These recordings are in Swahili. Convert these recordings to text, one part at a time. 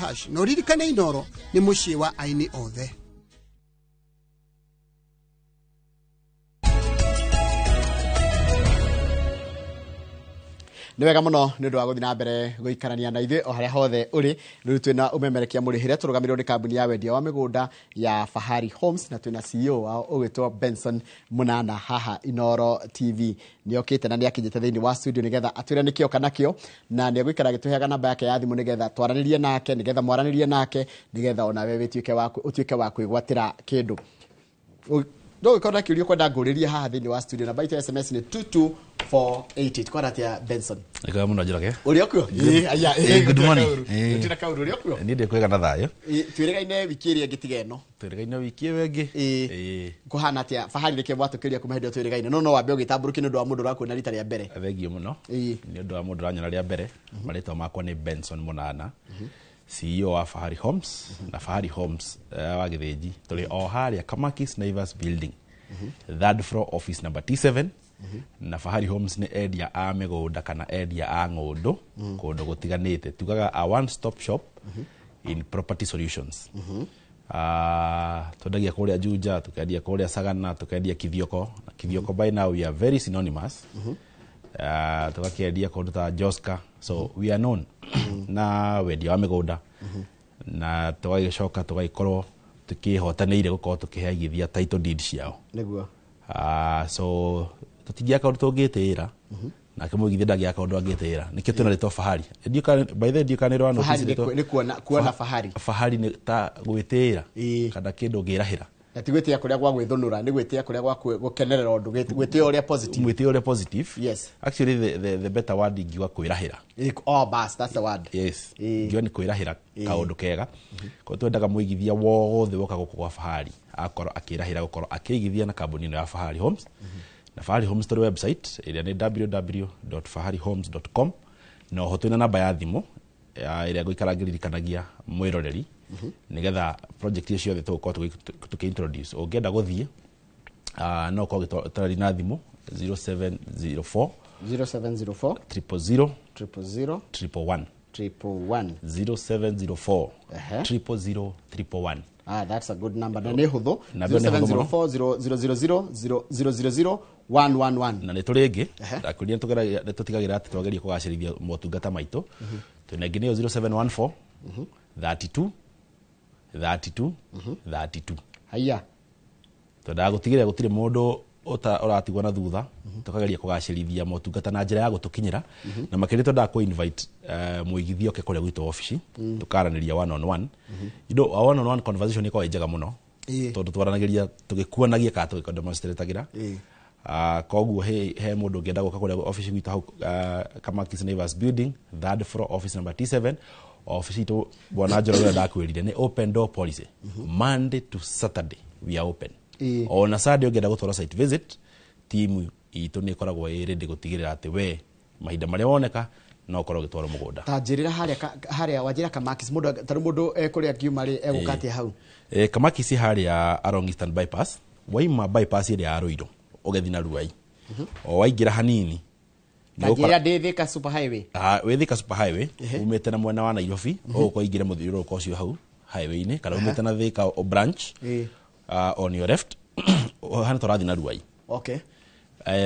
hash no ririkane Inoro ni muciĩ wa aini othe. Nĩ wega mũno nĩ ũndũ wa gũthiĩ na mbere gũikarania na ithuĩ o harĩa hothe ũrĩ. Rĩu twĩna ũmemerekia mũrĩhĩre tũrũgamĩrĩirwo nĩ kambuni ya wendia wa mĩgũnda ya Fahari Homes na twĩna CEO wao ũgwĩtwo Benson Munana haha Inoro TV. Nĩokĩte na nĩakinyĩte thĩinĩ wa studio nĩgetha atwĩre nĩkĩo kana kĩo, na nĩegũikara agĩtũheaga namba yake ya thimũ nĩgetha twaranĩrie nake, nĩgetha mwaranĩrie nake, nĩgetha onawe ũtuĩke wa kwĩgwatĩra kĩndũ. Ndio gĩkorwo na kĩũria kwenda ngũrĩrie haha thĩinĩ wa studio. Namba itũ SMS nĩ 22488. Kwa ratia Benson. Eka mũno njoroge. Ũrĩ okuo? Good morning. Tũtira kaũndũ ũrĩ okuo? Niĩ ndĩkwĩga na thayũ. Twĩrĩgaine wiki ĩrĩa ĩngĩ ĩno. Twĩrĩgaine wiki ĩyo ĩngĩ. Kũhana atĩa Fahari reke mwatũkĩria kuma hĩndĩ ĩyo twĩrĩgaine. No wambe ũgĩtambũrũkie nĩ ũndũ wa mũndũ ũrakuona rita rĩa mbere. Thengio mũno. Nĩ ũndũ wa mũndũ ũranyona rĩa mbere. Marĩtwa makwa nĩ Benson Munana. CEO wa Fahari Homes na Fahari Homes wa Gĩthĩnji. Tũrĩ o harĩa Kamakis Naivas Building. Third floor office number T7. Na Fahari Homes ni endia a mĩgũnda kana endia a ng'ũndũ kũndũ gũtiganĩte. Tugaga a one stop shop in property solutions. Twendagia kũrĩa Juja, tukendia kũrĩa Sagana, tukendia Kithioko. Kithioko by now we are very synonymous. Tugakendia kũndũ ta Joska. So we are known na wendia wa mĩgũnda. Na tũgagĩcoka tũgagĩkorwo tukihotanĩire gũkorwo tukĩheagithia title deed ciao. Nĩguo. So tũtingiaka ũndũ tũngĩtĩĩra nake mũigithia ndangĩaka ũndũ angĩtĩĩra. Nĩkĩo twĩna rĩtwa Fahari. By the way ndiokanĩrwo wa notice rĩtwa. Nĩ kuona Fahari. Fahari nĩ ta gwĩtĩĩra kana kĩndũ ngĩrahĩra. Na ti gwĩtĩĩa kũrĩa gwa gwĩthũnũra, nĩ gwĩtĩĩa kũrĩa gwa gũkenerera ũndũ, gwĩtĩĩa ũrĩa positive. Gwĩtĩĩa ũrĩa positive. Yes. Actually the better word ingiuga kwĩrahĩra. Oh bas, that's the word. Yes. Ngiuga nĩ kwĩrahĩra kaũndũ kega. Kwa twendaga mũigithia wothe woka gũkũ kwa Fahari akorwo akĩrahĩra gũkorwo akĩigithia na kambuni ĩno ya Fahari Homes. Na Fahari Homes tũrĩ website ĩrĩa nĩ www.faharihomes.com. Na oho twĩna namba ya thimũ ĩrĩa ngũikara ngĩririkanagia mwĩroreri nĩgetha project icio ciothe tũgũkorwo tũkĩintroduce. Ũngĩenda gũthiĩ no ũkorwo ũgĩtwarana na thimũ 0704 0704 000 000 111 0704 000 that's a good number. Na nĩ hũthũ 0704 000 na nĩ tũrĩ ĩngĩ ndakwĩria tũtigagĩra atĩ twageria kũgacĩrithia motungata maitũ. Twĩna ĩngĩ nĩyo 0714 32 32. Haya. Twendaga gũtigĩrĩra gũtirĩ mũndũ ũratigwo na thutha. Tukageria kũgacĩrithia motungata na njĩra ya gũtũkinyĩra. Na makĩria twendaga kũ-invite mũigithia oke kũrĩa gwitũ ofici. Tukaranĩria one on one. A one on one conversation ĩkoragwo njega mũno. Tondũ twaranagĩria tũgĩkuanagia kana tũgĩdemonstratagĩra. Koguo he mũndũ ũngĩenda gũka kũrĩa ofici gwitũ hau Kamakis Naivas Building, third floor office number T7. Office to bwana Njoroge ndakwĩrire nĩ open door policy. Monday to Saturday we are open. On a Saturday ũngĩenda gũtwara site visit, team itũ nĩ ĩkoragwo ready gũtigĩrĩra atĩ we mahinda marĩa woneka no ũkorwo ũgĩtwara mũgũnda. Ta njĩrĩra harĩa wanjĩra Kamakis mũndũ tarĩ mũndũ kũrĩa kiuma rĩ egũkatia hau. Kamakis harĩa along Eastern bypass, waima bypass ĩrĩa ya Ruiru ũgĩthiĩ na Ruai. O waingĩra hanini Nigeria Thika Super Highway. We Thika Super Highway umete na mwena wa Nairobi ũkũingĩra mũthiũrũrũko ũcio hau highway-inĩ kana umete na Thika o branch on your left hana tũrathiĩ na Ruai. Okay.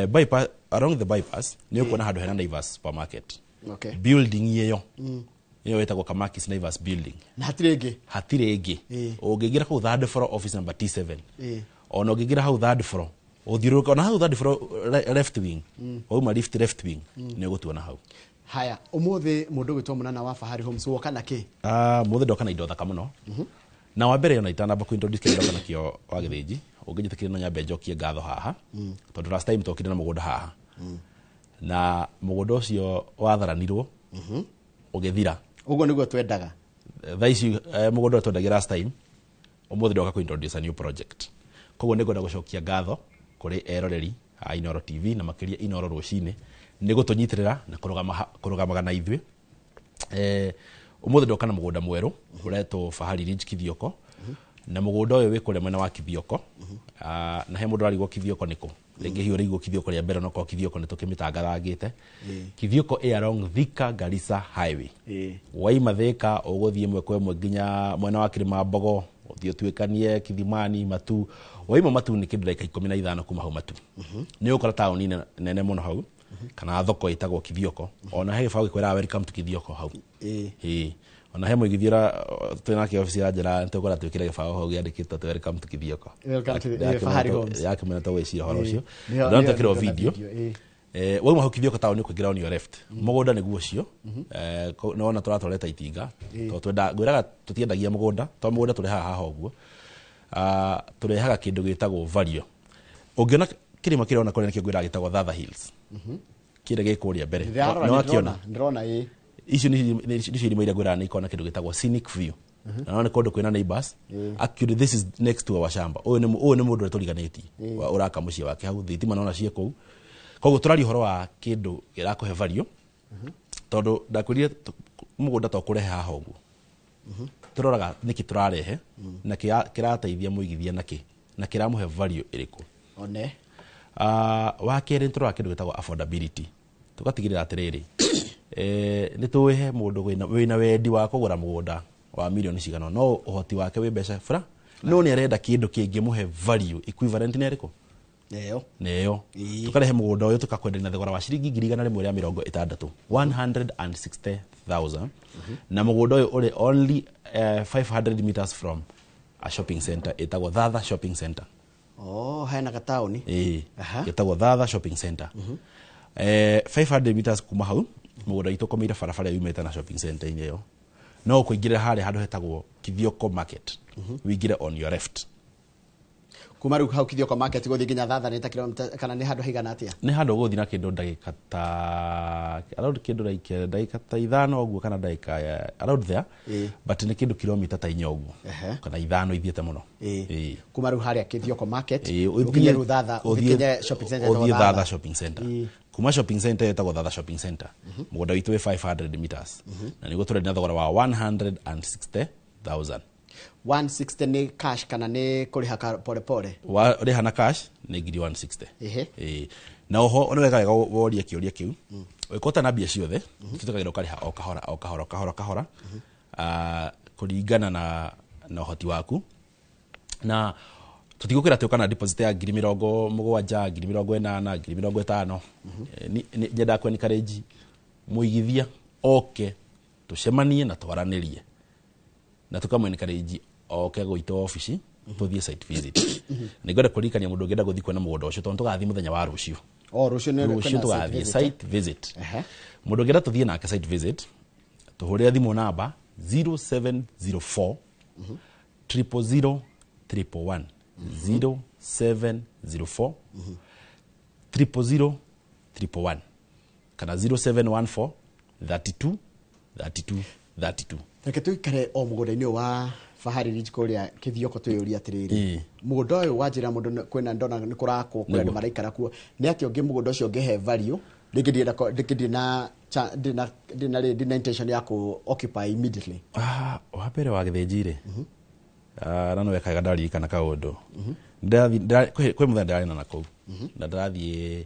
Bypass, along the bypass nĩ ũkuona handũ hena Naivas supermarket. Okay. Building ĩyo ĩyo ĩtagwo Kamakis Naivas Building. Na hatirĩ ĩngĩ. Ũngĩingĩra kũu third floor office number T7. Ona ũngĩingĩra hau third floor ũthiũrũrũka na hau third floor left wing. Wauma left wing nĩ ũgũtuona hau. Haya, ũmũthĩ mũndũ gwĩtwo Munana wa Fahari Homes woka na kĩ? Mũthĩ ndoka na indo thaka mũno. Na wa mbere ona itanamba kũ-introduce kĩrĩa ndoka nakĩo wa Gĩthĩnji. Ũngĩnjĩtĩkĩria no nyambe njokie ngatho haha. Tondũ last time tokire na mũgũnda haha. Na mũgũnda ũcio watharanirwo ũgĩthira. Ũguo nĩguo twendaga. Thaa ici mũgũnda twendagia last time. Ũmũthĩ ndoka kũ-introduce a new project. Koguo nĩngwenda gũcokia ngatho kũrĩ eroreri a Inoro TV na makĩria Inoro rũcinĩ nĩ gũtũnyitĩrĩra na kũrũgamaga na ithuĩ. Ũmũthĩ ndoka na mũgũnda mwerũ ũretwo Fahari Ridge Kithioko. na mugunda uyu wi kure mwena wa Kithioko na he mundu arigwo Kithioko niko rĩngĩ hiũ rĩigwo Kithioko rĩa mbere no ko Kithioko nĩ tũkĩmĩtangathangĩte Kithioko ĩ along Thika Garissa highway waima Thika ũgũthiĩ mwe kwa mwe nginya mwena wa Kirimambogo ũthiĩ tuĩkanie Kithimani Matu waima Matu nĩ kĩndũ dakika 15 kuma hau Matu nĩ ũkora taũni nene mũno hau kana thoko ĩtagwo Kithioko ona he gĩbaũ gĩkwĩra welcome to Kithioko hau ona he mũigithio twĩna kĩ office ya njĩra nĩtũkora twĩkĩre gĩbaũ hau gĩandĩkĩtwo welcome to Kithioko Fahari Homes yakĩmena ta wĩcira horo ũcio ndio twĩkĩrwo video wauma hau Kithioko taũni ũkũingĩra on your left mũgũnda nĩguo ũcio nona tũratwareta itinga tondũ twenda ngwĩraga tũtiendagia mũgũnda to mũgũnda tũrehaga haha ũguo tũrehaga kĩndũ gĩtagwo value ũngĩona kĩrĩma kĩrĩa ona kũrĩa nĩkĩo ngwĩraga gĩtagwo Thatha Hills kĩrĩa gĩkũrĩa mbere no akĩona ndĩrona icio nĩcio irima iria ngwĩraga nĩ ikona kĩndũ gĩtagwo scenic view na no nĩ kũndũ kwĩna neighbors actually this is next to our shamba ũyũ nĩ mũndũ ũrĩa tũriganĩtie ũraka mũciĩ wake hau thitima nona ciĩ kũu koguo tũrari ũhoro wa kĩndũ gĩrakũhe value tondũ ndakwĩrire mũgũnda to kũrehe haha ũguo tũroraga nĩkĩ tũrarehe na kĩrateithia mũigithia na kĩramũhe value ĩrĩkũ one wa kerĩ tũroraga kĩndũ gĩtagwo affordability tũgatigĩrĩra atĩrĩrĩ nĩ tũhe mũndũ wĩna wendi wa kũgũra mũgũnda wa milioni cigana no ũhoti wake wĩ mbeca bra no nĩ arenda kĩndũ kĩngĩmũhe value equivalent nĩ ĩrĩkũ neyo tukarehe mũgũnda ũyũ tukakwenderia na thogora wa ciringi 160,000 160,000 na mũgũnda ũyũ ũrĩ only 500 meters from a shopping center ĩtagwo Thatha shopping center hena gataũni ĩtagwo Thatha shopping center 500 meters kuma hau mũgũnda witũ ũkomeire barabara yumĩte na shopping center inĩ ĩyo no ũkũingĩra harĩa handũ hetagwo Kithioko market wĩingĩre on your left kuma rĩu hau Kithioko market gũthiĩ nginya Thatha nĩ ta kilomita kana nĩ handũ haigana atĩa nĩ handũ gũthiĩ na kĩndũ ndagĩka ta around kĩndũ ndagĩka ta 5 ũguo kana ndagĩka around there but nĩ kĩndũ kilomita ta 4 ũguo kana 5 ithiĩte mũno kuma rĩu harĩa Kithioko market ũkinya rĩu Thatha ũkinya shopping center ũthiĩ Thatha shopping center kuma shopping center ĩtagwo Thatha shopping center mũgũnda witũ wĩ 500 meters na nĩguo tũrĩ na thogora wa 160,000 160 nĩ cash kana nĩ kũrĩha pole pole rĩha na cash nĩ 160 na oho nĩ wega worie kĩũria kĩu wĩkota na mbia ciothe tũtũkagĩra ũkarĩha o kahora kũringana na ũhoti waku na tutigũkĩra atĩ ũkana deposit ya 70,000 80,000 50,000 njenda kwenikareji mũigithia oke tucemanie na twaranĩrie na tukamwenikareji oke gwitũ ofici tuthie site visit nĩngwenda kũririkania mũndũ ũngĩenda gũthiĩ kwona mũgũnda ũcio tondũ tũgathiĩ mũthenya wa rũciũ rũciũ tũgathiĩ site visit mũndũ ũngĩenda tũthiĩ nake site visit tũhũrĩre thimũ namba 0704 000 111 0704 000 111 kana 0714 32 32 32 reke tuikare o mũgũnda-inĩ wa Fahari Ridge kũrĩa Kithioko twĩyũria atĩrĩrĩ mũgũnda ũyũ wanjĩra mũndũ kwĩna ndona nĩ kũrakwo kwĩna andũ maraikara kuo nĩ atĩ ũngĩ mũgũnda ũcio ũngĩhe value ndina intention ya ku occupy immediately wa mbere wa gĩthĩnji-rĩ na no wekaga ndaririkana kaũndũ kwĩ mũthenya ndarĩ na kũu na ndarathiĩ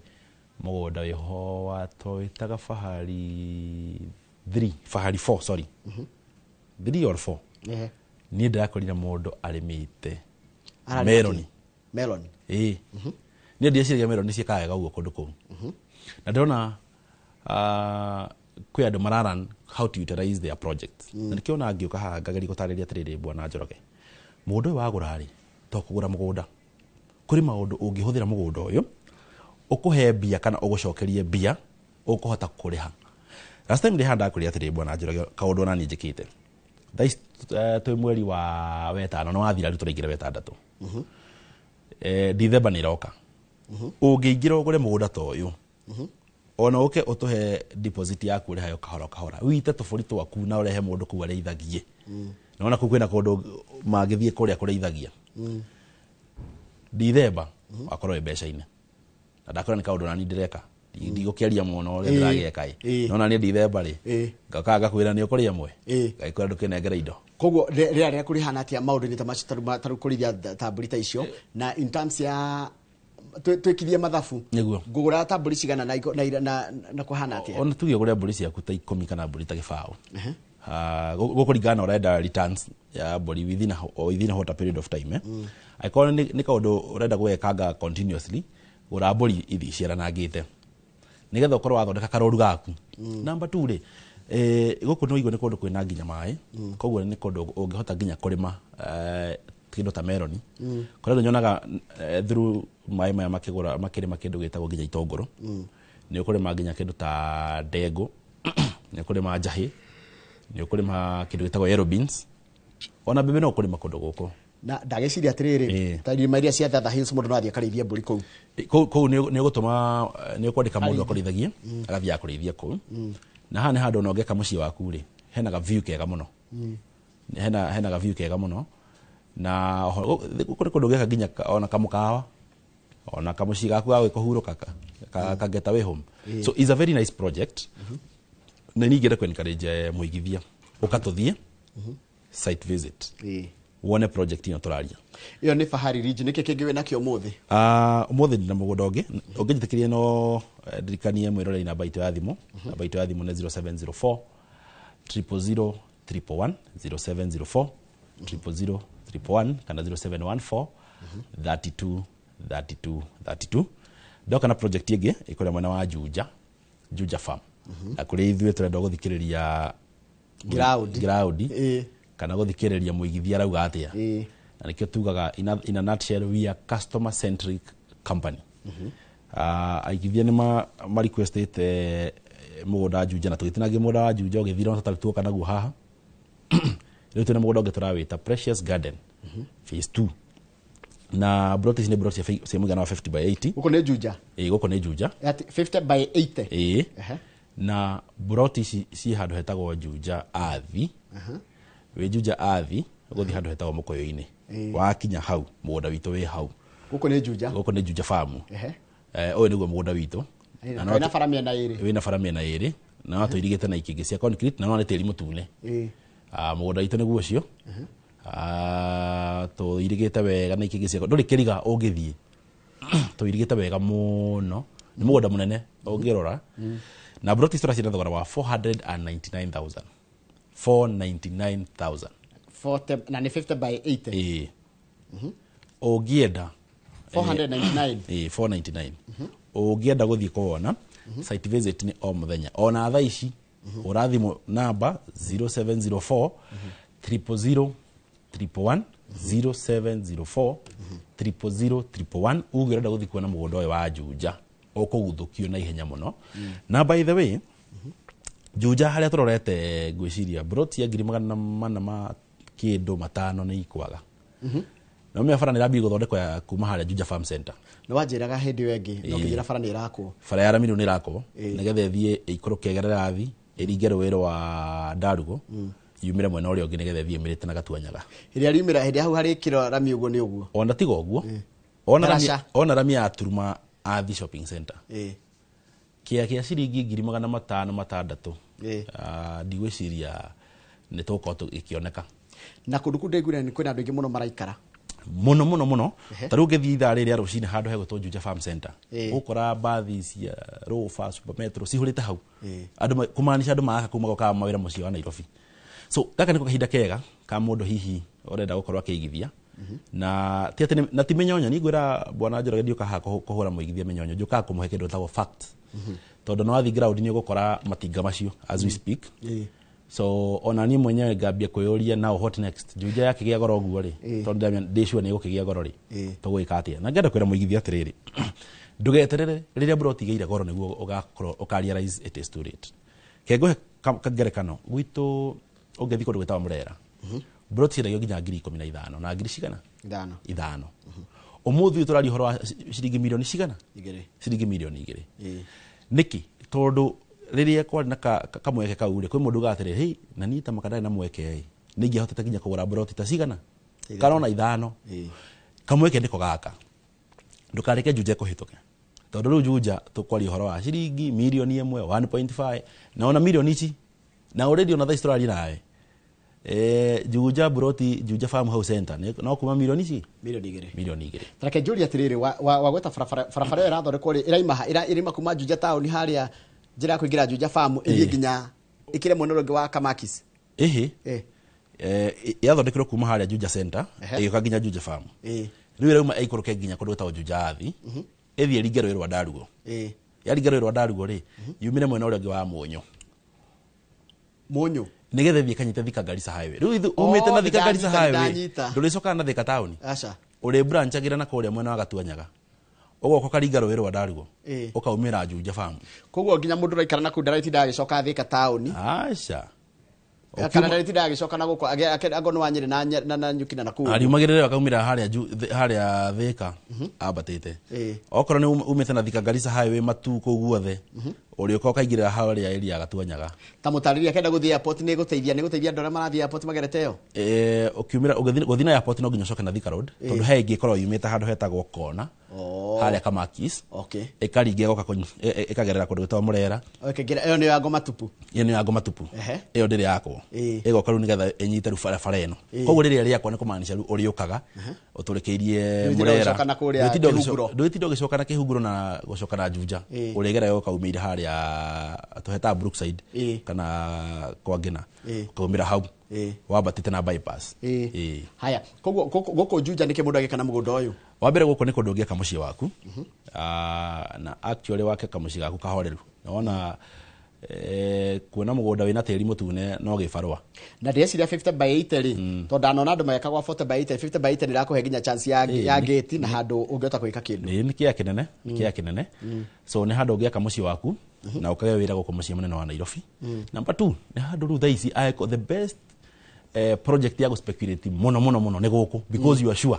mũgũnda wĩho watwĩtaga Fahari 4 sorry 3 or 4 niĩ ndĩrakorire mũndũ arĩmĩte melon niĩ ndĩreciragia melon ciĩkaga wega ũguo kũndũ kũu na ndĩrona kwĩ andũ mararan how to utilize their projects na nĩkĩo ona ngĩũka haha ngageria gũtarĩria atĩrĩrĩ Bwana Njoroge mũgũnda ũyũ wagũra-rĩ to kũgũra mũgũnda kũrĩ maũndũ ũngĩhũthĩra mũgũnda ũyũ ũkũhe mbia kana ũgũcokerie mbia ũkũhota kũrĩha last time ndĩhanda kũrĩa atĩrĩrĩ Bwana Njoroge kaũndũ ona niĩ njĩkĩte twĩ mweri wa wetano no wathira rĩu tũraingĩra wetandatũ December nĩ iroka ũngĩingĩra ũgũre mũgũnda ta ũyũ ona ũke ũtũhe deposit yaku ũrĩhayo kahora wĩite tũbũri twaku na ũrehe mũndũ kũu arĩithagie naona kũu kwĩna kũndũ mangĩthiĩ kũrĩa kũrĩithagia December wakorwo wĩ mbeca-inĩ na ndakorwo nĩ kaũndũ nani ndĩreka ndigũkĩaria mũno ũrĩa ndĩragĩka naona nĩ December-rĩ ngaũka ngakwĩra nĩ ũkũrĩa mwe ngagĩkwĩra ndũkĩnengere indo koguo rĩrĩa kũrĩhana atĩa maũndũ-inĩ ta macio tarũ kũrĩithia ta mbũri ta icio na in terms ya twĩkithie mathabu ngũgũra ta mbũri cigana na kũhana atĩa ona tuge ũgũre mbũri ciaku ta 10 kana mbũri ta gĩbaũ gũkũringana na ũrenda returns ya mbũri within a short period of time angĩkorwo nĩ kaũndũ ũrenda gũgekanga continuously gũra mbũri ithi ciaranangĩte nĩgetha ũkorwo wathondeka karoru gaku number 2 rĩ gũkũ no igwe nĩ kũndũ kwĩna nginya maĩ koguo nĩ kũndũ ũngĩhota nginya kũrĩma kĩndũ ta meroni kũrĩa nyonaga through maĩ maya makĩrĩma kĩndũ gĩtagwo nginya itongoro nĩ ũkũrĩma nginya kĩndũ ta ndengũ nĩ ũkũrĩma njahĩ nĩ ũkũrĩma kĩndũ gĩtagwo yellow beans ona mbembe no ũkũrĩma kũndũ gũkũ na ndagĩciria atĩrĩrĩ ta irima iria cia Thatha Hills mũndũ no athiĩ akarĩithia mbũri kũu kũu nĩ ũgũtũma nĩ ũkwandĩka mũndũ akũrĩithagie agathiĩ akũrĩithia kũu na haha nĩ handũ ona ũngĩaka mũciĩ waku rĩ hena ga-view kega mũno hena ga-view kega mũno na kũrĩ kũndũ gĩaka nginya ona kamũkawa ona kamũciĩ gaku ga kũhurũka ka get away home so it's a very nice project na ningĩ ndĩrenda encourage mũigithia ũkatũthiĩ site visit wone project ino tũraria iyo nĩ Fahari Ridge nĩkĩ kĩngĩ wĩ nakĩo ũmũthĩ ũmũthĩ ndĩna mũgũnda ũngĩ ũngĩnjĩtĩkĩria no ndirikanie mwĩrorei namba itũ ya thimũ namba itũ ya thimũ nĩ 0704 000 111 0704 000 111 kana 0714 32 32 32 ndoka na project ĩngĩ ĩkũrĩa mwena wa Juja Farm na kũrĩa ithuĩ tũrenda gũthikĩrĩria ground kana gũthikĩrĩria mũigithia arauga atĩa na nĩkĩo tugaga in a nutshell we are customer centric company aigithia nĩ requestete mũgũnda Juja na tũgĩtinagia mũgũnda wa Juja ũgĩthira ona tũtuoka naguo haha rĩu twĩna mũgũnda ũngĩ tũrawĩta Precious Garden phase 2 na brotis nĩ brotis cia mũigana wa 50 by 80 gũkũ nĩ Juja gũkũ nĩ Juja 50 by 80 na brotis ci handũ hetagwo Juja Athi we Juja Athi gũthiĩ handũ hetagwo Mũkũyũ-inĩ wakinya hau mũgũnda witũ wĩ hau gũkũ nĩ Juja Farm ũyũ nĩguo mũgũnda witũ wĩna bara mĩena ĩrĩ na tũirigĩte na ikĩngĩ cia concrete na no nĩ tĩri mũtune mũgũnda witũ nĩguo ũcio tũirigĩte wega na ikĩngĩ cia ndũrĩ kĩriga ũngĩthiĩ tũirigĩte wega mũno nĩ mũgũnda mũnene ũngĩrora na brotis tũracienda thogora wa 499,000 499,000 na nĩ 50 by 80 ũngĩenda 499 499 ũngĩenda gũthiĩ kuona site visit ni o mũthenya ona thaa ici ũrathimũ namba 0704 000 111 0704 000 111 ũngĩenda gũthiĩ kuona mũgũnda ũyũ wa Juja ũkũguthũkio na ihenya mũno na by the way Juja harĩa tũrorete ngwĩciria brot ya 400 ma kĩndũ matano nĩ ikwaga no mĩa bara nĩ rambi gũthondekwo ya kuma harĩa Juja Farm Center no wanjĩraga hĩndĩ ĩyo ĩngĩ no kĩnyĩra bara nĩ irakwo bara ya Ramiro nĩ irakwo nĩgetha ĩthiĩ ĩikũrũke Gererathi ĩringe rũĩ rwa Ndarugo yumire mwena ũrĩa ũngĩ nĩgetha ĩthiĩ ĩmĩrĩte na Gatuanyaga ĩrĩa riumĩra hĩndĩ hau harĩ kĩro Rami ũguo nĩ ũguo ona tiga ũguo ona Rami ya Turuma Athi Shopping Center kĩa ciringi 500,600 ndigwĩciria nĩ tũkorwo ikĩoneka na kũndũ kũu ndĩngwĩra nĩ kwĩna andũ aingĩ mũno maraikara mũno tarĩu ũngĩthiĩ ithaa rĩrĩa rũcinĩ handũ hegũtwo Juja Farm Center ũkora mbathi cia Rofa Super Metro cihũrĩte hau andũ kũmaanisha andũ maraka kuma goka mawĩra mũciĩ wa Nairobi so gaka nĩko kahinda kega ka mũndũ hihi ũrenda gũkorwo akĩigithia na ti mĩnyonyo nĩ ngwĩra bwana Njoroge ndioka haha kũhũra mũigithia mĩnyonyo njũkaga kũmũhe kĩndũ gĩtagwo fact tondũ no wathiĩ ground nĩ ũgũkora matinga macio as we speak so ona niĩ mwenyewe ngambia kwĩyũria now what next Juja yake gĩa goro ũguo rĩ tondũ ndĩcua nĩ gũkĩgĩa goro rĩ tũgwĩka atĩa na ngenda kwĩra mũigithia atĩrĩrĩ ndũgeterere rĩrĩa brot igĩire goro nĩguo ũgakorwo ũkarealize it is too late kengũhe kangerekano gwitũ ũngĩthiĩ kũndũ gwĩtagwo Mũrera brot ciendagio nginya 15,000 na ngiri cigana 5 ũmũthĩ tũraria ũhoro wa ciringi milioni cigana ciringi milioni 2 nĩkĩ tondũ rĩrĩa kwarĩ na kamweke kau rĩ kwĩ mũndũ ugatĩrĩ hey na niĩ ta makadai na mweke nĩ ingĩhotete nginya kũgũra brot ta cigana karona 5 kamweke ndiko gaka ndũkareke Juja kũhĩtũke tondũ rĩu Juja tũkwaria ũhoro wa ciringi milioni 1 1.5 na ona milioni ici na already ona thaa tũraria nawe Juja Broti Juja Farmhouse Center no kuma milioni ici milioni 2 Tareke Julia tiriri wa gweta farafara era thondekwo ri iraima irima kuma Juja town haria njira kuingira Juja farm ithie nginya ikire mwena rungi wa Kamakis yathondekirwo kuma haria Juja Center iyoka nginya Juja farm riu irauma ikuruke nginya kundu gwetagwo Juja athi ithie ringe rwa Ndarugo yaringe rwa Ndarugo ri yumire mwena uria ungi wa Monyo nigethe thie kanyite Thika Garissa highway riu umite na Thika Garissa highway nduricoka na Thika town acha uri branch agira na kuria mwena wa Gatuanyaga ugo kokaringa rwiro wa Ndarugo ukaumira Juja farm koguo nginya mundu raikara na ku ndarati ndagicoka Thika town acha kana ndarati ndagicoka na guko agono wanyire na nyukina na ku ari magirire akaumira haria Thika abatite okoro ni umite na Thika Garissa highway matu guothe uri ukaingirira haria area Gatuanyaga ta mutariri akenda guthia airport ni guteithia ndora marathia airport magerete yo ukiumira guthina airport no nginya coke na Thika road tondu he ingikorwo yumite handu hetagwo kona haria Kamakis ikaringia goka ikagerera kundu gwetagwo Murera iyo ni ya Ngoma tupu iyo ndiri yakwo igoka riu nigetha inyite ru barabara eno koguo riria riakwa ni kumaanisha riu uriukaga uturikiirie Murera ndwitindo gicoka na Kihunguro na gucoka na Juja urigera yo kaumire haria tuheta Brookside kana kwa Ngina ukaumira hau wabatite na bypass haya koguo goko Juja nike mundu agikana mugunda uyu wambere guko niko ndungieka mucii waku na actually wake kamucii gaku kahoreru naona kuona mugunda wina tiri mutune no gifarwa na ndeciria 50 by 80 ri to ndanona andu mayeka gwa 40 by 80 50 by 80 nirakuhe nginya chance ya gate na handu ungiota gwika kindu ni kia kinene so ni handu ungieka mucii waku na ukage wira guko mucii munene wa Nairobi number 2 ni handu ru thaisi aiko the best project ya go speculate mono ne guku because you are sure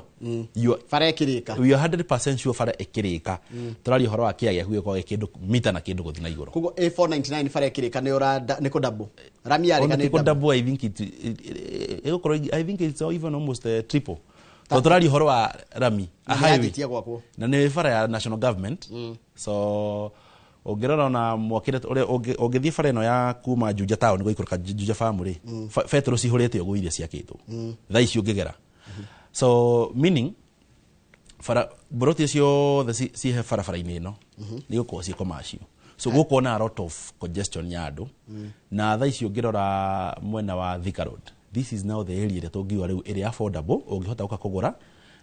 you fara ekirika you are 100% sure fara ekirika turari horo akia ya huye kwa kindu mita na kindu guthina iguru kugo A499 fara ekirika ne ora ne ko double rami yari kana ko double I think I think it's even almost triple turari horo wa rami a highway na ne fara ya national government so ogirora na mwakire ore ogithie fara eno ya kuma Juja town goikuruka Juja farm ri fetro cihurite ugo iria ciakitwo thaici ungigera so meaning fara Broti cio the si he fara ini no ni uko ci commercial so guko na a lot of congestion ya andu na thaici ungirora mwena wa Thika road this is now the area that ungiwa riu area affordable ungihota ukakugura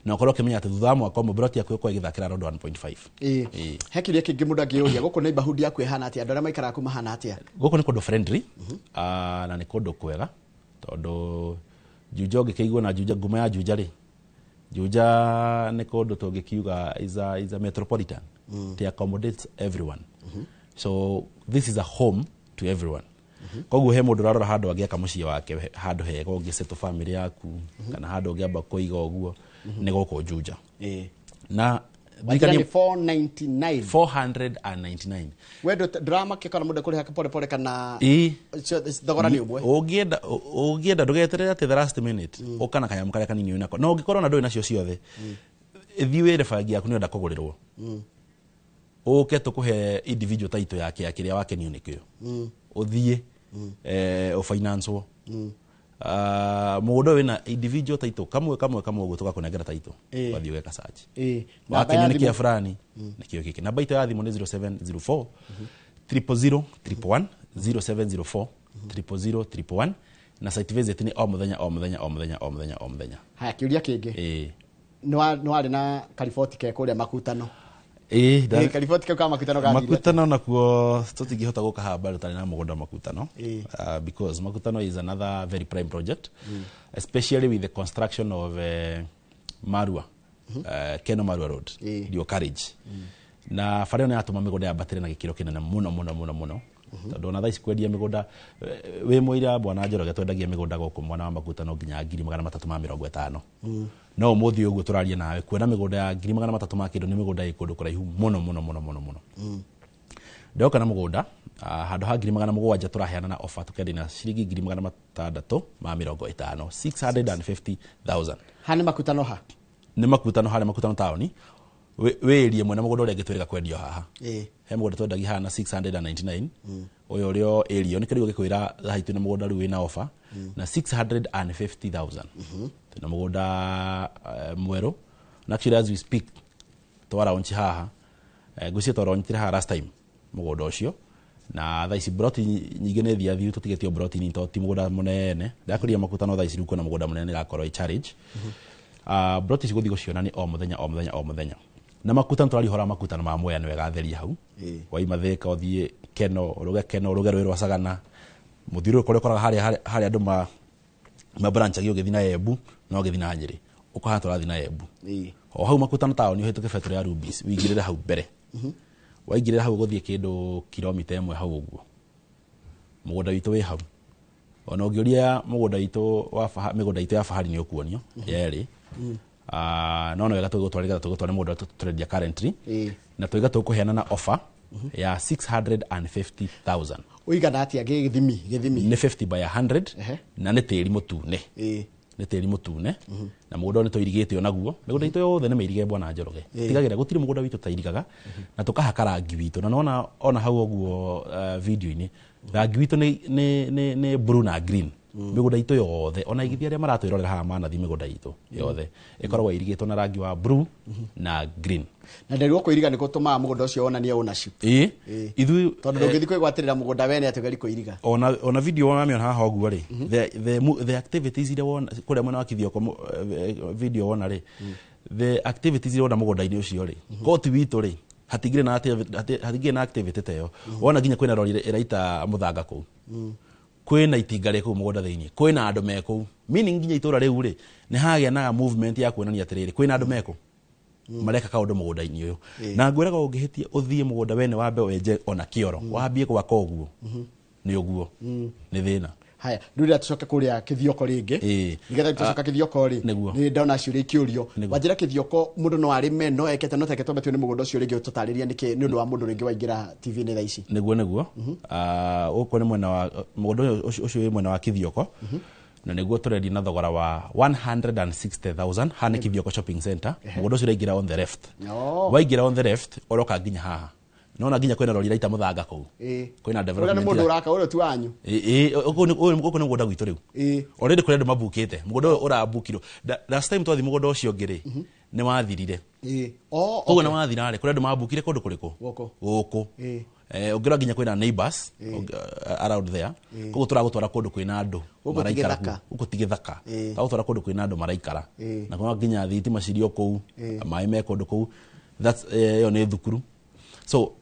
na ukoro kimenya ati thutha mwaka mo Broti yakwe kwa igithakira round 1.5 hekirie kingi mundu angiuria guko ni bahudi yakwe hana atia ndora maikara kuma hana atia guko ni kondo friendly na ni kondo kwega tondu Juja ngikigwa na Juja nguma ya Juja ri Juja ni kondo tungikiuga is a metropolitan to accommodate everyone so this is a home to everyone koguo he mundu rarora handu agiaka mucii wake handu hega ungiseto family yaku kana handu ngiamba kuiga uguo ni goko Juja na thikani 499 wedo drama kikana mundu kuri haka pole kana thogora ni umwe ugienda ndugeterera ati the last minute ukana kanyamu karia kanini unako no ngikorwo na ndoi nacio ciothe ithiwire bangi yaku ni enda kugurirwo uke tukuhe individual title yake akiria wake ni unikio uthie o finance mugodo wina individual title kamwe ugo tugakunengera title wathie weka search wakenya ni kia fulani nikio kiki namba ito ya thimu ni 0704 000 111 0704 000 111 na site visit ni o muthenya haya kiuria kingi no ari na kariboti ke kuria makutano kariboti ke kwa makutano nakuo tutingihota guka haba rutani na mugondo makutano because makutano is another very prime project especially with the construction of Marua Keno Marua road dio carriage na fareo ni atuma migondo ya battery na gikiro kinene muno tondu na thaici kwendia migondo we muira bwana Njoroge twendagia migondo goku mwana wa makutano nginya 350 no muthi uguo turaria nawe kwena migondo ya 300 ma kindu ni migondo ikundu kuraihu muno ndoka na mugondo handu ha 700 turaheana na offer tukende na ciringi 650 650,000 hani makutano ni makutano town wĩrie mwena mũgũnda ũrĩa ngĩtwĩrĩga kwendio haha he mũgũnda twendagia haha na 699 ũyũ ũrĩa ĩrio nĩ kĩrĩgo gĩkwĩra haitũ nĩ mũgũnda rĩu wĩna offer na 650,000 twĩna mũgũnda mwerũ na actually as we speak twaraunchi haha ngwĩciria twarauntire haha last time mũgũnda ũcio na thaa ici broti nyingĩ nĩ thiathiu tũtigetio broti nini tondũ ti mũgũnda mũnene ndakũria makuta no thaa ici rĩu kwĩna mũgũnda mũnene ĩrakorwo ĩ challenge broti ici gũthiĩ gũciona nĩ o mũthenya na makuta tũrarihora makuta na mamoya nĩ wega theria hau waima Thika ũthiĩ Keno ũruge rũĩ rwa Sagana mũthiũrũrũko kũrĩa ũkoraga harĩa andũ mabranchagio ũgĩthiĩ na Embu no ũgĩthiĩ na Nyĩrĩ ũkahana tũrathiĩ na Embu o hau makuta no taoni ũhĩtũke betũrũ ya Rubis ũingĩrĩre hau mbere waingĩrĩra hau gũthiĩ kĩndũ kilomita ĩmwe hau ũguo mũgũnda witũ wĩ hau ona ũngĩũria mũgũnda witũ mĩgũnda itũ ya fahari nĩ ũkuonio yerĩ no wega tũgũtwarĩra mũgũnda tũrendia currently na tũiga tũkũheana na offer ya 650,000 uigana atia gĩthimi nĩ 50 by 100 na nĩ tĩri mũtune nĩ tĩri mũtune na mũgũnda nĩ tũirigĩte onaguo mĩgũnda itũ yothe nĩ mĩirige Bwana Njoroge tigagĩra gũtirĩ mũgũnda witũ tairigaga na tũkahaka rangi witũ na ona hau ũguo video-inĩ rangi witũ nĩ blue na green mĩgũnda itũ yothe ona igithia arĩa maratwĩrorera haha manathi mĩgũnda itũ yothe ĩkoragwo irigĩtwo na rangi wa blue na green na nderirwo kũiriga nĩ gũtũmaga mũgũnda ũcio wonanie ownership ithuĩ tondũ ndũngĩthiĩ kwĩgwatĩrĩra mũgũnda wene atĩ ũgeri kũiriga ona video wamĩona haha ũguo rĩ the activities iria wona kũrĩa mwena wa Kithioko video wona rĩ the activities iria wona mũgũnda-inĩ ũcio rĩ koti witũ rĩ hatingĩ na activity ta ĩyo wona nginya kwĩna rori ĩraita mũthanga kũu kwĩna itinga rĩ kũu mũgũnda thĩinĩ kwĩna andũ me kũu meaning nginya itũra rĩu rĩ nĩ hagĩa na movement ya kuonania atĩrĩrĩ kwĩna andũ me kũu mareka kaũndũ mũgũnda-inĩ ũyũ na ngwĩraga ũngĩhĩtia ũthiĩ mũgũnda wene wambe wenje ona kĩoro wambie gwaka ũguo nĩ ũguo nĩ thĩna haya ndirira tucoke kuria Kithioko ringi nigetha tucoka Kithioko ri ni ndona ciũria ikĩũrio wanjira Kithioko mũndũ no arĩme no ekete no teke twambe tuone mũgũnda ũcio ringi ũtũtarĩria nĩ ũndũ wa mũndũ ringi waingĩra TV-inĩ thaa ici nĩguo ũkũ nĩ mwena wa mũgũnda ũcio wĩ mwena wa Kithioko na nĩguo tũrendia na thogora wa 160,000 hana Kithioko shopping center mũgũnda ũcio ũraingĩra on the left waingĩra on the left ũroka nginya haha nona nginya kwĩna rori raita mũthanga kũu kwĩna development mũndũ ũraka ũrĩa tu wanyu ũkũ nĩ mũgũnda gwitũ rĩu already kũrĩa andũ mabukĩte mũgũnda ũyũ ũrabukirwo last time twathi mũgũnda ũcio ũngĩ rĩ nĩ wathirire koguo nĩ wathira rĩ kũrĩa andũ mabukire kũndũ kũrĩkũ gũkũ ũngĩrora nginya kwĩna neighbors around there koguo tũragũtwara kũndũ kwĩna andũ maraikara gũkũ ti gĩthaka tũragũtwara kũndũ kwĩna andũ maraikara na kwĩna nginya thitima cirio kũu maĩ me kũndũ kũu ĩyo nĩ thukuru so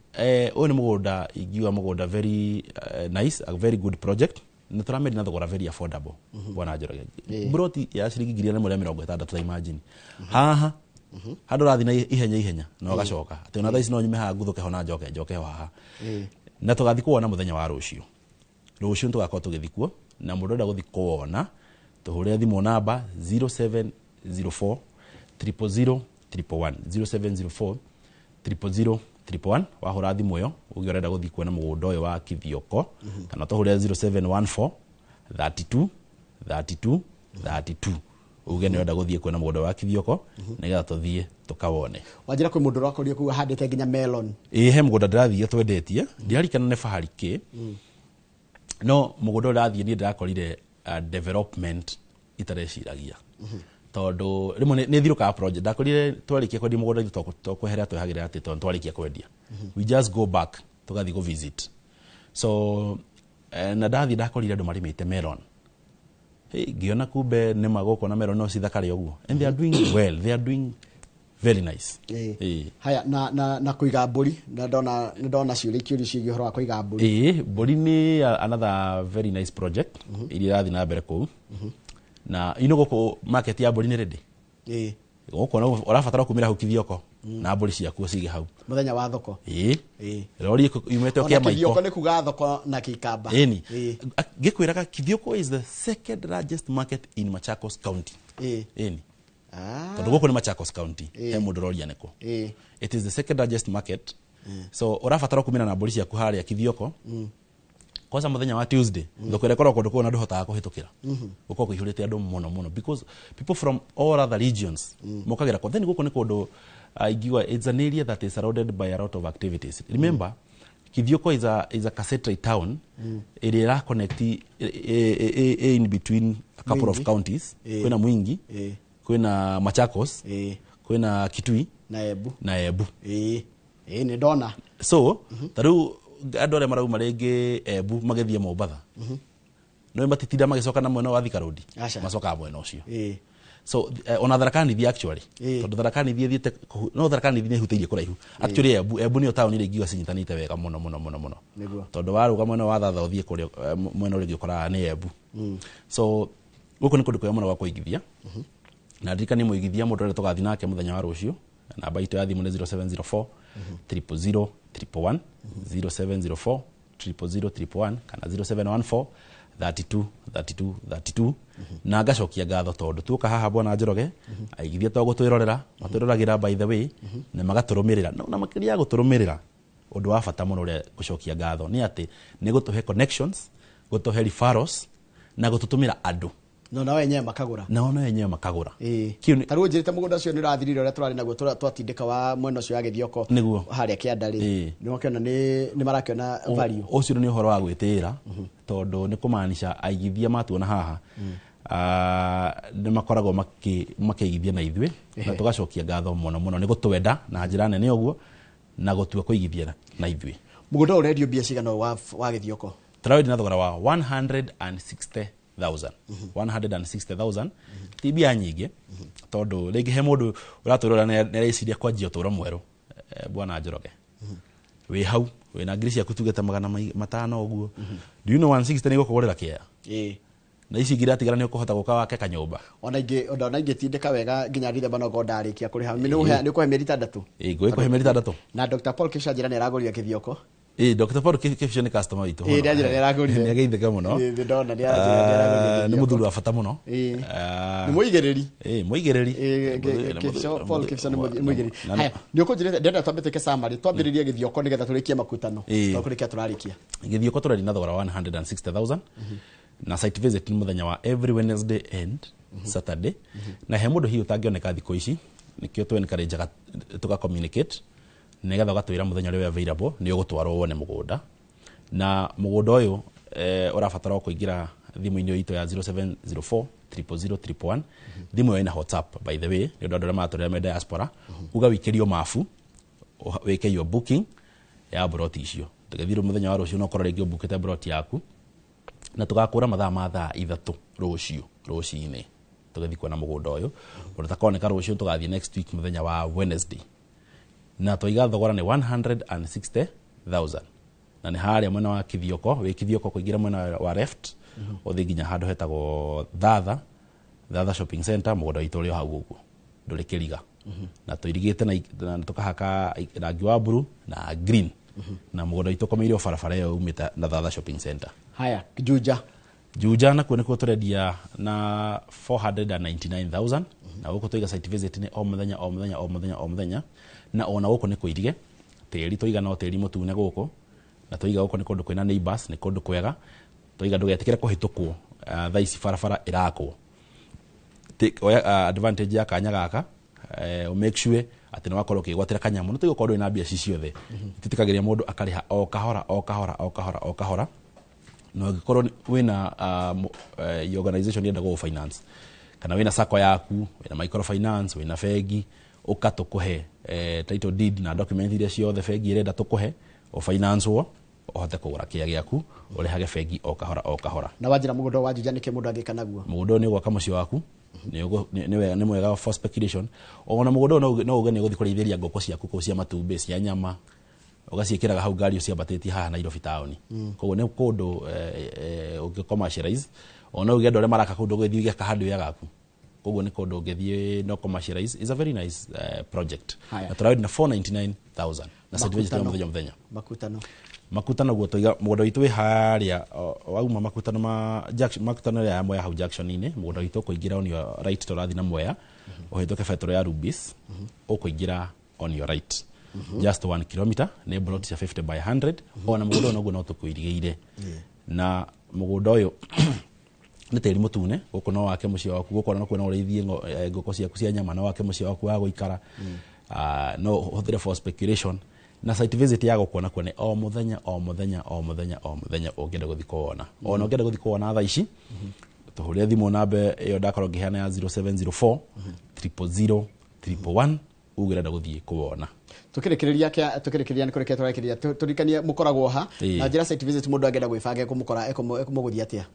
ũyũ nĩ mũgũnda ingiuga mũgũnda very nice a very good project nĩ tũramĩendia na thogora very affordable Bwana Njoroge broti ya ciringi 160 ta imagine haha handũ ũrathiĩ na ihenya na ũgacoka atĩ ona thaa ici no nyume haha nguthũke ho na njoke haha na tũgathiĩ kuona mũthenya wa rũciũ tũgakorwo tũgĩthiĩ kuo na mũndũ ũrenda gũthiĩ kuona tũhũrĩre thimũ namba 0704 000 111 0704 000 111 wahũra thimũ ĩyo ũgĩ ũrenda gũthiĩ kuona mũgũnda ũyũ wa Kithioko kana tũhũrĩre 0714 32 32 32 uge nĩ ũrenda gũthiĩ kuona mũgũnda wa Kithioko nĩgetha tũthiĩ tũkawone wanjira kwĩ mũndũ ũrakoria kuga handĩte nginya melon he mũgũnda ndĩrathiĩ twendetie ndirarikana nĩ fahari kĩ no mũgũnda ũrathiĩ niĩ ndĩrakorire development itareciragia tondũ rĩmwe nĩ thirũkaga project ndakorire twarĩkia kwendia mũgũnda itũ tũkweherea twehagĩrĩra atĩ tondũ twarĩkia kwendia we just go back tũgathiĩ go visit so na ndathiĩ ndakorire andũ marĩmĩte melon ngiona kumbe nĩ magũkũ na melon no cithakare ũguo and they are doing well they are doing very nice haya na kũiga mbũri ndona ciũria ikĩũrio ciĩgiĩ ũhoro wa kũiga mbũri mbũri nĩ another very nice project iria irathiĩ na mbere kũu na gũkũ market ya mbũri nĩ ready gũkũ ũrabatara kumĩra hau Kithioko na mbũri ciaku cige hau mũthenya wa thoko rori yumĩte kĩa maiko Kithioko nĩ kuga thoko na Kikamba ngĩkwĩraga Kithioko is the second largest market in Machakos County tondũ gũkũ nĩ Machakos County he mũndũ roria nĩkũ it is the second largest market so ũrabatara kumĩra na mbũri ciaku harĩa Kithioko kwanza mũthenya wa Tuesday thoko ĩrĩa ĩkoragwo kũndũ kũu na ndũhotaga kũhĩtũkĩra gũkorwo kũihũrĩte andũ mũno people from all other regions mokagĩra kwa then gũkũ nĩ kũndũ it's an area that is surrounded by a lot of activities. Remember, Kithioko is a cassette town. It is connect in between a couple of counties. Kwena Mwingi, kwena Machakos, kwena Kitui, na Embu. Ni dona. So, taru andore marau marenge Embu magethie Mombatha. No matitida magicoka na mwena wa Thika Road. Macoka mwena ucio. So ona Tharaka Nithi actually. Tondu Tharaka Nithi thiete no Tharaka Nithi ne huteirie kuraihu. Actually Embu ni town ile ngiuga cinyitanite wega muno. Tondu waruga mwena wa Thatha uthie kuri mwena uri gikora ni Embu. So guko ni kundu kwa mwena wa kuigithia. Na ndika ni muigithia mundu ore tugathi nake muthenya wa rucio. Namba itu ya thimu ni 0704 000 111 0704 000 111 kana 0714 32 na ngacokia ngatho tondu tuka haha bwana Njoroge aigithia to gutwirorera matwirораgira by the way na magaturumirira na makiria guturumirira undu wa bata muno ure gucokia ngatho ni ati ni gutuhe connections gutuhe referrals na gututumira andu no na wenyewe makagura taruo njirite mugunda cio ni rathirire ore turari naguo twatindika wa mwena cio ya Githioko haria kiandari ni wakiona ni marakiona value ucio ni uhoro wa gwitira tondu ni kumaanisha aigithia matuona haha ni makoragwo makiigithia na ithui na tugacokia ngatho muno ni gutwenda na njira nene uguo na gutua kuigithia na ithui mugunda urendio bia cigano wa Githioko trawedi na thogora wa 160,000 tibia nyingi tondu rigi he mundu uraturora ne reciria kwa jio turo mweru bwana Njoroge we hau we na ngiri cia kutugeta 500 uguo do you know 160 ni gukugurira kia na ici ngira tigara ni ukuhota guka wake kanyumba ona inge tindika wega nginya rithe bana gondarikia kuri ha ni kuhe meri 3 ngwe kuhe meri 3 na Dr Paul Kishanjira ni aragorira Githioko Dr Paul Kishanjira ni customer itu ni ajira ni aragorira ni ageitheka muno ndona ni aragorira ni muthuru wa bata muno ni muigereri Paul Kishanjira ni muigereri haya ni ukunjire ndenda twambiteke summary twambiririe Githioko nigetha turikie makutano twakurikia turarikia Githioko turari na thogora 160,000 na site visit ni muthenya wa every Wednesday and Saturday na he mundu hi utangioneka thiko ici nikio tu encourage tuka communicate negatha gatwira muthenya uri available ni ugutwarwo wone mugunda na mugunda uyu urabatara kuingira thimu-ini itu ya 0704 000 thimu ina WhatsApp by the way ni ndondora maturira me diaspora uga wikirio mafu weke your booking ya broti icio tugathiro muthenya wa rucio no korore ngio bookete broti yaku na tugakura mathaa ma thaa 3 rucio-ini tugathi kuona mugunda uyu utakoneka rucio tugathi next week muthenya wa Wednesday na toiga thogora ni 160,000 na ni haria mwena wa Kithioko we Kithioko kuingira mwena wa left othi nginya handu hetagwo Thatha shopping center mugunda itu uri hau uguo nduri Kiriga na tuirigite na tukahaka rangi wa blue na green na mugunda itu komeire barabara yo umita na Thatha shopping center haya Juja na kuone ko turedia na 499,000 na uko toiga site visit ni o muthenya na ona uko ni kuirige teri toiga no teri mutune guko na toiga uko ni kundu kwina neighbors ni kundu kwega toiga ndugetikire kuhitukwo thaa ici barabara irakwo advantage ya kanya gaka make sure ati no wakorwo kigwatira kanyamu no tigokorwo ina bia ciothe titikagiria mundu akariha o kahora no gikorwo wina organization yenda go finance kana wina sako yaku wina microfinance wina fegi ukatukuhe title deed na document ile ciothe fegi irenda tukuhe o finance wo ohote kugura kia giaku uri hage fegi o kahora na wajira mugunda wa Juja nike mundu agika naguo mugunda ni gwaka muci waku ni mwega for speculation ona mugunda no ugene guthi kureithiria ngoko ciaku ko cia matumbi cia nyama ugaciikiraga hau ngari cia bateti haha Nairobi town koguo ni kundu commercialize ona ugenda ore maraka kundu githii gika handu ya gaku koguo ni kundu ngithii no commercialize is a very nice project na turawedi na 499,000 na certificate ya muthenya makutano guo toiga mugunda witu wi haria wauma makutano ya Mwea hau junction ine mugunda witu kuingira on your right turathi na Mwea uhituke fetro ya Rubis ukuingira on your right just 1 kilometer ne plot ya 50 by 100 ona mugunda no guo no tukuirigeire na mugunda uyu ni teri mutune guko no wake muci waku guko no kwena ureithie ngoko ciaku cia nyama no wake muci waku wa guikara no huthire for speculation na site visit yago kuona kuone o muthenya ongenda guthiko wona ona ongenda guthiko wona tha ici tuhuria thimu nambe iyo ndakoro ngihana ya 0704 000 111 ugirenda guthie kuwona tukirekereria ni kureke turakereria turikania mukoragwo ha na njira site visit mundu angenda gwibanga kumukora ekumuguthia atia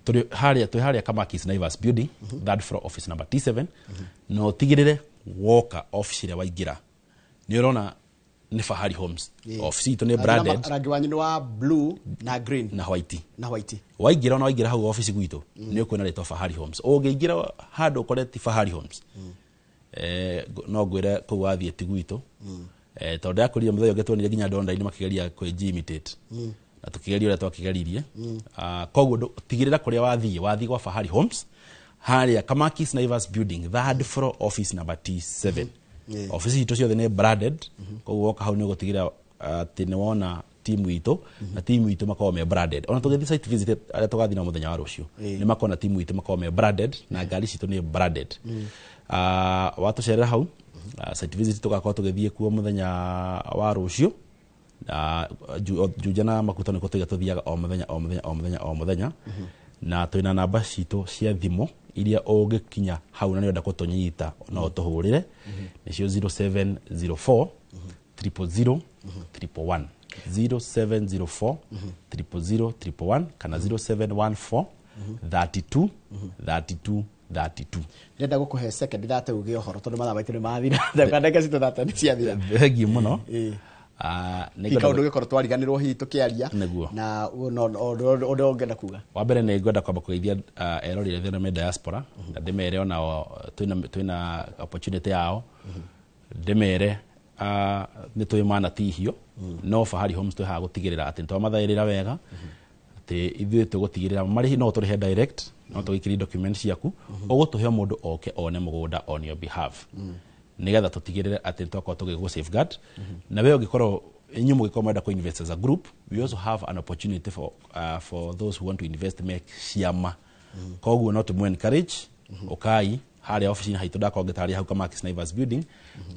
turi haria Kamakis Naivas building third floor office number T7 no tigirire woka office ria waingira ni urona ni Fahari Homes office ito ni branded rangi wanyu wa blue na green na white waingira hau office gwitu ni ukwena rito Fahari Homes ungiingira handu ukoreti Fahari Homes no gwire ku wathie tigwitu tondu yakuriye muthayo ngetwonire ginya ndonda-ini makigeria kwenji imitate na tukigeria ule twakigeririe koguo tigirira kuria wathie kwa Fahari Homes haria Kamakis Naivas building third floor office number T7 office ito ciothe ni branded koguo woka hau ni gutigirira ati ni wona timu ito na timu ito makao me branded ona tugethi site visit aria tugathi na muthenya wa rucio ni makona timu ito makao me branded na ngari cito ni branded watu cerera hau site visit tugakorwo tugithie kuo muthenya wa rucio jujana makutano ko tuthiaga o muthenya na twina namba cito cia thimu iria ungikinya hau na ni onda kutunyita no tuhurire nicio 0704 000 111 0704 000 111 kana 0714 32 ndenda gukuhe second data uge ohoro tondu matha baitu ni mathira ndakandeke cito data ni cia thira thegi muno nika undu gikoro twariganirwo hi tukiaria na no ongenda kuga wa mbere ni ngwenda kwamba kugeithia erorire thina me diaspora na ndimere ona twina opportunity yao ndimere ni twimana tihio no Fahari Homes twi ha gutigirira ati twamathairira wega ati ithuĩ tugutigirira marĩhi no tũrĩhe direct no tũgĩkĩrie documents ciaku ũgũtũhe mũndũ oke one mũgũnda on your behalf nigetha tutigirire ati twakwa tũgĩgũ safeguard na wewe ũngĩkorwo inyuĩ mũgĩkorwo mwenda ku-invest as a group we also have an opportunity for those who want to invest make ciama koguo no tũmũ encourage ukai haria office-inĩ haitũ ndakorwo ngĩtaria hau Kamakis Naivas building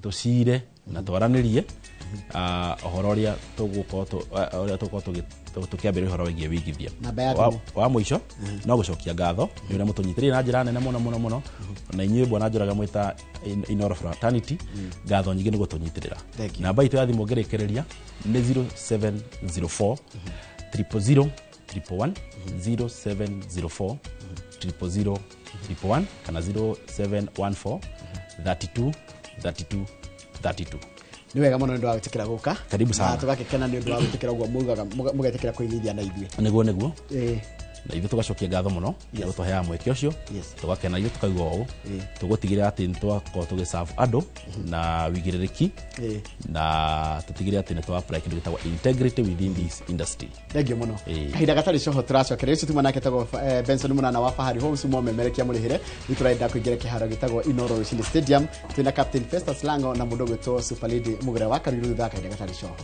tucire na twaranirie ohoro uria tugukorwo tukiambĩrĩria uhoro wĩgiĩ wĩigithia wa mũico no gũcokia ngatho nĩ ũrĩa mũtũnyitĩrĩire na njĩra nene mũno na inyuĩ bwana njũraga mwĩta Inoro Fraternity ngatho nyingĩ nĩ gũtũnyitĩrĩra namba itũ ya thimũ ngĩrĩkĩrĩria nĩ 0704 000 111 0704 000 111 kana 0714 32 ni wega muno ndu wagutikira guka karibu sana tugakekena ni ndu wagutikira uguo mugetikira kuigithia na ithuĩ niguo na ithuĩ tugacokia ngatho muno ya gutuhea mweke ucio tugakena ithuĩ tukaigua ũũ tugutigirira ati nitwakorwo tugiserve andũ na wigĩrĩrĩki na tutigire ati nitwa-apply kĩndũ gĩtagwo integrity within this industry. Thengio muno kahinda gatarĩ coho tũracokereria icio tuma nake tagwo Benson Munana wa Fahari Homes mũmemerekia mũrĩhĩre nĩtũrenda kũingĩra kĩharo gĩtagwo Inoro Rũcinĩ Stadium twĩna Captain Festus Lango na mũndũ gwĩtwo Super Lady Mugera wa Kariru thutha kahinda gatarĩ coho.